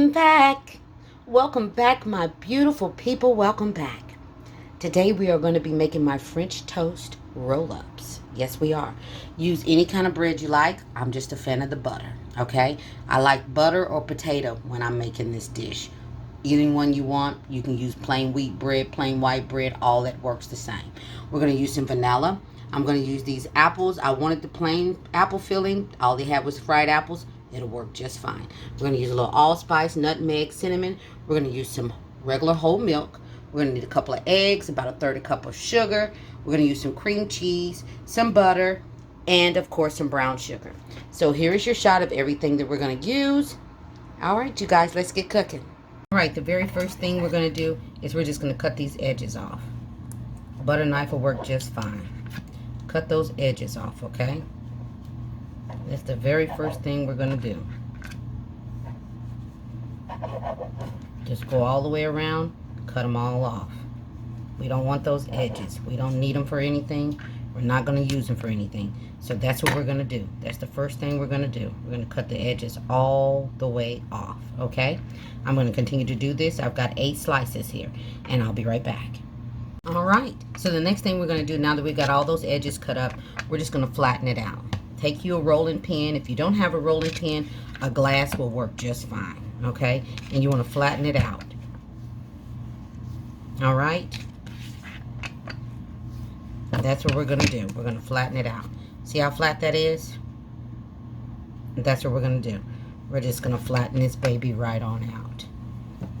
Welcome back. Welcome back, my beautiful people. Welcome back. Today we are going to be making my French toast roll-ups. Yes, we are. Use any kind of bread you like. I'm just a fan of the butter, okay? I like butter or potato when I'm making this dish. Either one you want. You can use plain wheat bread, plain white bread. All that works the same. We're going to use some vanilla. I'm going to use these apples. I wanted the plain apple filling. All they had was fried apples. It'll work just fine. We're going to use a little allspice, nutmeg, cinnamon. We're going to use some regular whole milk. We're going to need a couple of eggs, about a third a cup of sugar. We're going to use some cream cheese, some butter, and of course some brown sugar. So here is your shot of everything that we're going to use. All right, you guys, let's get cooking. All right, the very first thing we're going to do is we're just going to cut these edges off. A butter knife will work just fine. Cut those edges off, okay? That's the very first thing we're going to do. Just go all the way around, cut them all off. We don't want those edges. We don't need them for anything. We're not going to use them for anything. So that's what we're going to do. That's the first thing we're going to do. We're going to cut the edges all the way off, okay? I'm going to continue to do this. I've got 8 slices here, and I'll be right back. All right, so the next thing we're going to do, now that we've got all those edges cut up, we're just going to flatten it out. Take you a rolling pin. If you don't have a rolling pin, a glass will work just fine, okay? And you want to flatten it out. All right? That's what we're going to do. We're going to flatten it out. See how flat that is? That's what we're going to do. We're just going to flatten this baby right on out.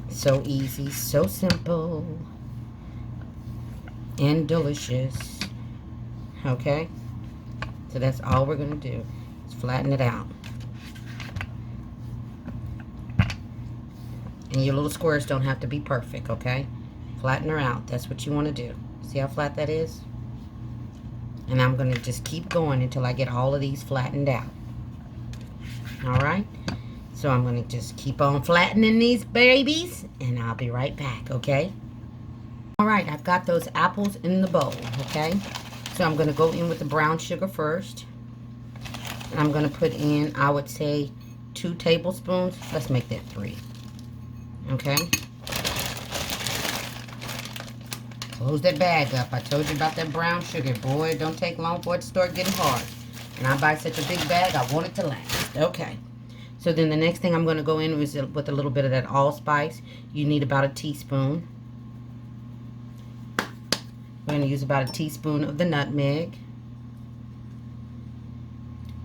So easy, so simple, and delicious. Okay? So that's all we're going to do, is flatten it out. And your little squares don't have to be perfect, okay? Flatten her out. That's what you want to do. See how flat that is? And I'm going to just keep going until I get all of these flattened out. Alright? So I'm going to just keep on flattening these babies, and I'll be right back, okay? Alright, I've got those apples in the bowl, okay? So I'm going to go in with the brown sugar first. And I'm going to put in, I would say, 2 tablespoons. Let's make that 3. Okay? Close that bag up. I told you about that brown sugar. Boy, it don't take long for it to start getting hard. And I buy such a big bag, I want it to last. Okay. So then the next thing I'm going to go in is with a little bit of that allspice. You need about a teaspoon. We're going to use about a teaspoon of the nutmeg.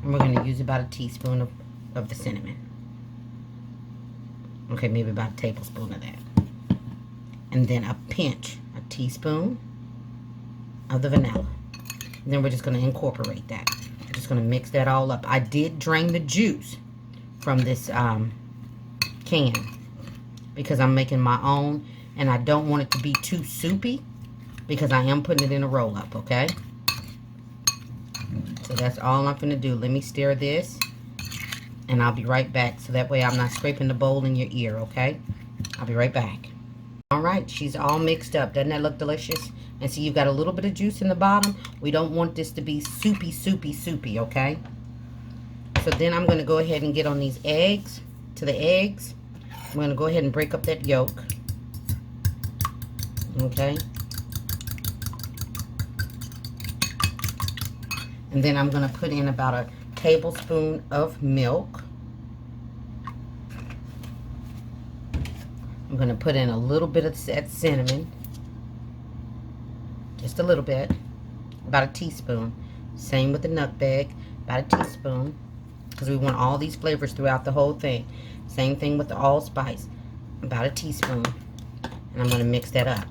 And we're going to use about a teaspoon of the cinnamon. Okay, maybe about a tablespoon of that. And then a pinch, a teaspoon of the vanilla. And then we're just going to incorporate that. We're just going to mix that all up. I did drain the juice from this can because I'm making my own. And I don't want it to be too soupy, because I am putting it in a roll-up, okay? So that's all I'm going to do. Let me stir this, and I'll be right back. So that way I'm not scraping the bowl in your ear, okay? I'll be right back. All right, she's all mixed up. Doesn't that look delicious? And see, you've got a little bit of juice in the bottom. We don't want this to be soupy, soupy, soupy, okay? So then I'm going to go ahead and get on these eggs. To the eggs, I'm going to go ahead and break up that yolk. Okay? And then I'm going to put in about a tablespoon of milk. I'm going to put in a little bit of that cinnamon. Just a little bit. About a teaspoon. Same with the nutmeg. About a teaspoon. Because we want all these flavors throughout the whole thing. Same thing with the allspice. About a teaspoon. And I'm going to mix that up.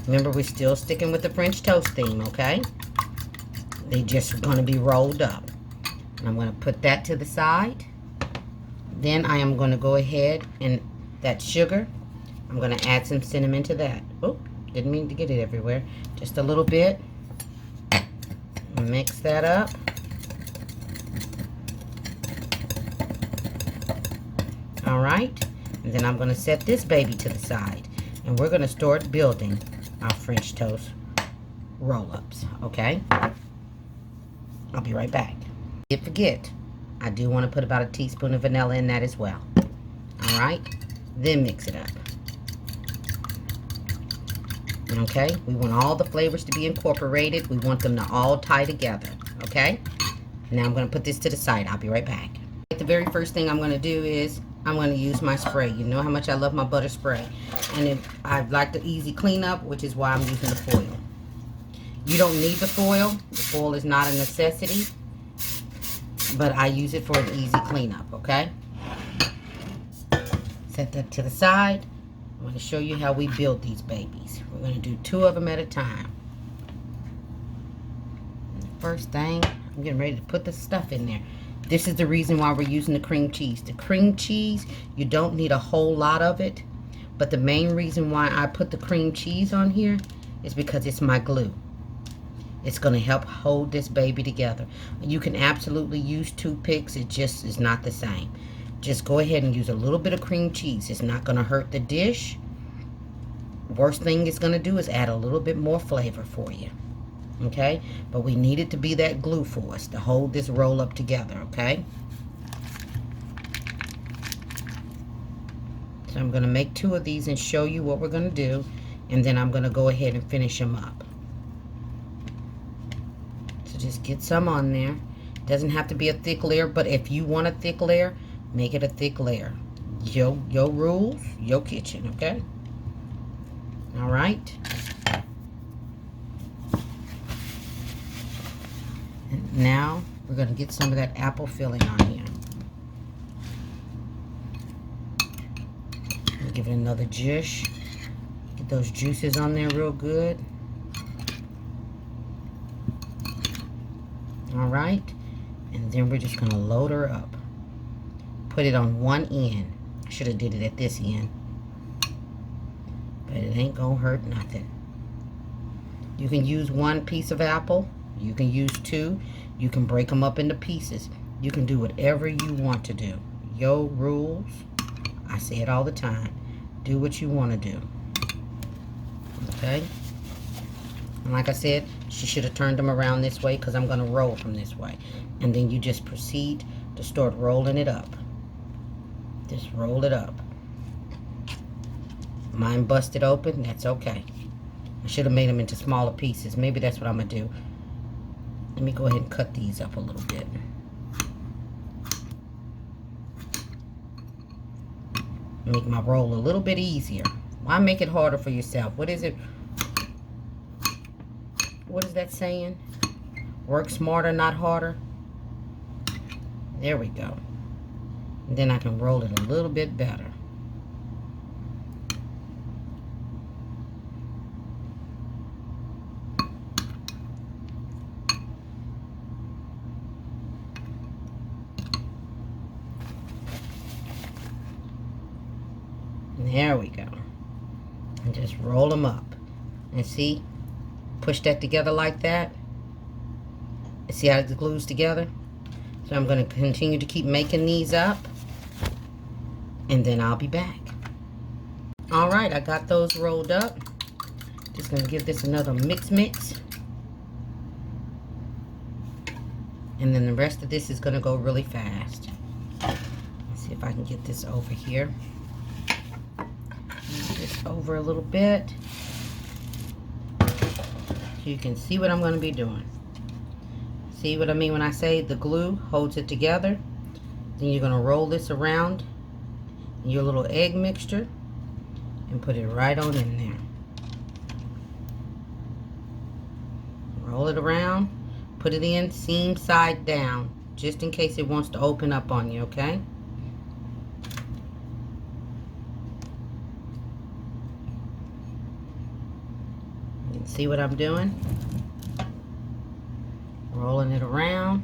Remember, we're still sticking with the French toast theme, okay? They just going to be rolled up. And I'm going to put that to the side. Then I am going to go ahead and that sugar, I'm going to add some cinnamon to that. Oh, didn't mean to get it everywhere. Just a little bit. Mix that up. All right. And then I'm going to set this baby to the side. And we're going to start building our French toast roll-ups, okay? I'll be right back. Didn't forget, I do want to put about a teaspoon of vanilla in that as well. All right, then mix it up. Okay, we want all the flavors to be incorporated. We want them to all tie together. Okay, now I'm going to put this to the side. I'll be right back. The very first thing I'm going to do is I'm going to use my spray. You know how much I love my butter spray. And I like the easy cleanup, which is why I'm using the foil. You don't need the foil. The foil is not a necessity. But I use it for an easy cleanup, okay? Set that to the side. I'm going to show you how we build these babies. We're going to do 2 of them at a time. And the first thing, I'm getting ready to put the stuff in there. This is the reason why we're using the cream cheese. The cream cheese, you don't need a whole lot of it. But the main reason why I put the cream cheese on here is because it's my glue. It's going to help hold this baby together. You can absolutely use toothpicks. It just is not the same. Just go ahead and use a little bit of cream cheese. It's not going to hurt the dish. Worst thing it's going to do is add a little bit more flavor for you. Okay? But we need it to be that glue for us to hold this roll up together. Okay? So I'm going to make 2 of these and show you what we're going to do. And then I'm going to go ahead and finish them up. So just get some on there. Doesn't have to be a thick layer, but if you want a thick layer, make it a thick layer. Your rules, your kitchen, okay? All right. And now we're going to get some of that apple filling on here. Give it another zhuzh. Get those juices on there real good. All right. And then we're just going to load her up. Put it on one end. I should have did it at this end. But it ain't going to hurt nothing. You can use 1 piece of apple. You can use 2. You can break them up into pieces. You can do whatever you want to do. Your rules. I say it all the time. Do what you want to do. Okay? And like I said, she should have turned them around this way because I'm going to roll from this way. And then you just proceed to start rolling it up. Just roll it up. Mine busted open. That's okay. I should have made them into smaller pieces. Maybe that's what I'm going to do. Let me go ahead and cut these up a little bit. Make my roll a little bit easier. Why make it harder for yourself? What is it? What is that saying? Work smarter, not harder. There we go. And then I can roll it a little bit better. There we go. And just roll them up. And see? Push that together like that. And see how it glues together? So I'm going to continue to keep making these up. And then I'll be back. Alright, I got those rolled up. Just going to give this another mix. And then the rest of this is going to go really fast. Let's see if I can get this over here. This over a little bit. So you can see what I'm going to be doing. See what I mean when I say the glue holds it together? Then you're going to roll this around in your little egg mixture and put it right on in there. Roll it around, put it in seam side down, just in case it wants to open up on you, okay? You can see what I'm doing? Rolling it around.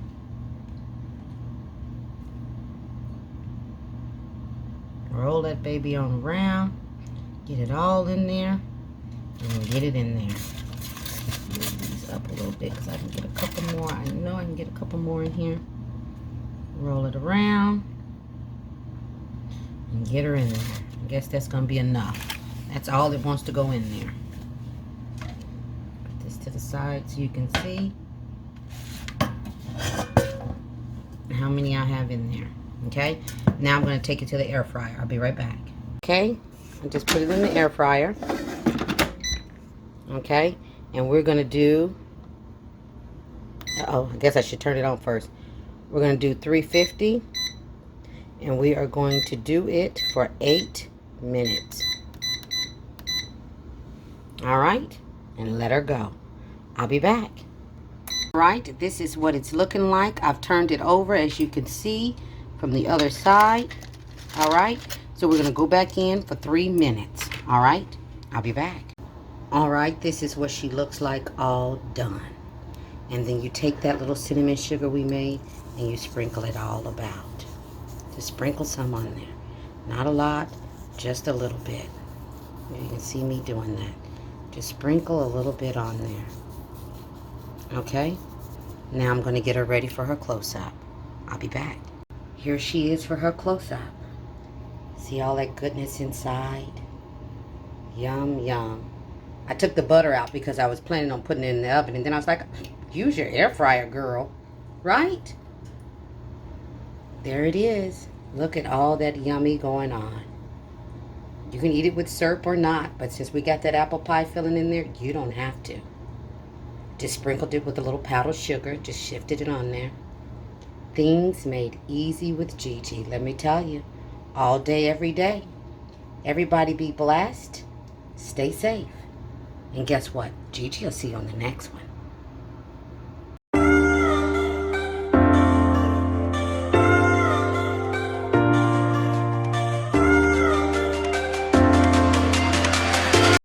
Roll that baby on around. Get it all in there. And get it in there. Move these up a little bit because I can get a couple more. I know I can get a couple more in here. Roll it around. And get her in there. I guess that's going to be enough. That's all that wants to go in there. Put this to the side so you can see. how many I have in there. Okay, now I'm going to take it to the air fryer. I'll be right back. Okay, I just put it in the air fryer. Okay, and we're going to do, I guess I should turn it on first. We're going to do 350, and we are going to do it for 8 minutes. All right, and let her go. I'll be back. All right, this is what it's looking like. I've turned it over, as you can see, from the other side. All right, so we're going to go back in for 3 minutes. All right, I'll be back. All right, this is what she looks like all done. And then you take that little cinnamon sugar we made and you sprinkle it all about. Just sprinkle some on there. Not a lot, just a little bit. You can see me doing that. Just sprinkle a little bit on there. Okay? Now I'm going to get her ready for her close-up. I'll be back. Here she is for her close-up. See all that goodness inside? Yum, yum. I took the butter out because I was planning on putting it in the oven. And then I was like, use your air fryer, girl. Right? There it is. Look at all that yummy going on. You can eat it with syrup or not. But since we got that apple pie filling in there, you don't have to. Just sprinkled it with a little powdered sugar. Just shifted it on there. Things made easy with Gigi. Let me tell you. All day, every day. Everybody be blessed. Stay safe. And guess what? Gigi will see you on the next one.